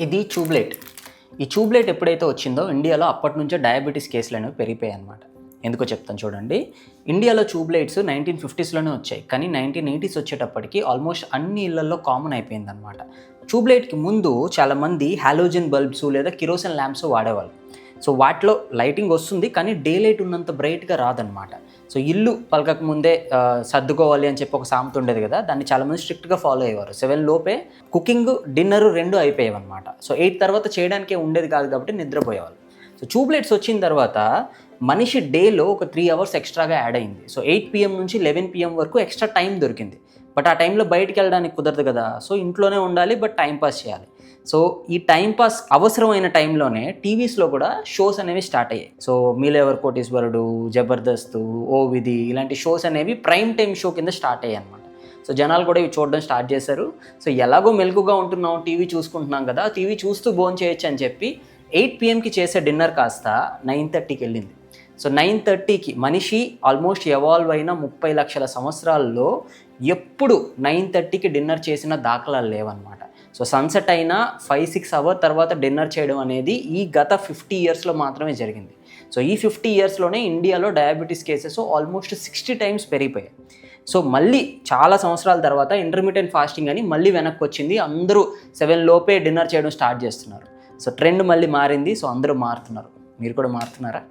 ఇది ట్యూబ్లైట్. ఈ ట్యూబ్లైట్ ఎప్పుడైతే వచ్చిందో ఇండియాలో అప్పటి నుంచే డయాబెటీస్ కేసులు అనేవి పెరిగిపోయాయి అనమాట. ఎందుకో చెప్తాను చూడండి. ఇండియాలో ట్యూబ్లైట్స్ 1950స్లోనే వచ్చాయి, కానీ 1980s వచ్చేటప్పటికి ఆల్మోస్ట్ అన్ని ఇళ్లలో కామన్ అయిపోయిందనమాట. ట్యూబ్లైట్కి ముందు చాలామంది హాలోజన్ బల్బ్స్ లేదా కిరోసిన్ ల్యాంప్స్ వాడేవాళ్ళు. సో వాటిలో లైటింగ్ వస్తుంది, కానీ డే లైట్ ఉన్నంత బ్రైట్గా రాదనమాట. సో ఇల్లు పలకక ముందే సర్దుకోవాలి అని చెప్పి ఒక సామెత ఉండేది కదా, దాన్ని చాలామంది స్ట్రిక్ట్గా ఫాలో అయ్యేవారు. 7 లోపే కుకింగ్, డిన్నర్ 2 అయిపోయేవి అనమాట. సో 8 తర్వాత చేయడానికే ఉండేది కాదు కాబట్టి నిద్రపోయేవాళ్ళు. సో ట్యూబ్లైట్స్ వచ్చిన తర్వాత మనిషి డేలో ఒక 3 అవర్స్ ఎక్స్ట్రాగా యాడ్ అయింది. సో 8 PM నుంచి 11 PM వరకు ఎక్స్ట్రా టైం దొరికింది. బట్ ఆ టైంలో బయటికి వెళ్ళడానికి కుదరదు కదా, సో ఇంట్లోనే ఉండాలి, బట్ టైంపాస్ చేయాలి. సో ఈ టైంపాస్ అవసరమైన టైంలోనే టీవీస్లో కూడా షోస్ అనేవి స్టార్ట్ అయ్యాయి. సో మీరెవరు కోటీశ్వరుడు, జబర్దస్త్, ఓ విధి ఇలాంటి షోస్ అనేవి ప్రైమ్ టైం షో కింద స్టార్ట్ అయ్యాయి అనమాట. సో జనాలు కూడా ఇవి చూడడం స్టార్ట్ చేశారు. సో ఎలాగో మెలకుగా ఉంటున్నాం, టీవీ చూసుకుంటున్నాం కదా, టీవీ చూస్తూ భోజనం చేయొచ్చు అని చెప్పి 8 PMకి చేసే డిన్నర్ కాస్త 9:30కి వెళ్ళింది. సో 9:30కి మనిషి ఆల్మోస్ట్ ఎవాల్వ్ అయిన 30 లక్షల సంవత్సరాల్లో ఎప్పుడు 9:30కి డిన్నర్ చేసిన దాఖలాలు లేవన్నమాట. సో సన్సెట్ అయినా 5-6 అవర్ తర్వాత డిన్నర్ చేయడం అనేది ఈ గత 50 ఇయర్స్లో మాత్రమే జరిగింది. సో ఈ 50 ఇయర్స్లోనే ఇండియాలో డయాబెటీస్ కేసెస్ ఆల్మోస్ట్ 60 టైమ్స్ పెరిగిపోయాయి. సో మళ్ళీ చాలా సంవత్సరాల తర్వాత ఇంటర్మీడియట్ ఫాస్టింగ్ అని మళ్ళీ వెనక్కి వచ్చింది. అందరూ 7 లోపే డిన్నర్ చేయడం స్టార్ట్ చేస్తున్నారు. సో ట్రెండ్ మళ్ళీ మారింది. సో అందరూ మారుతున్నారు. మీరు కూడా మారుతున్నారా?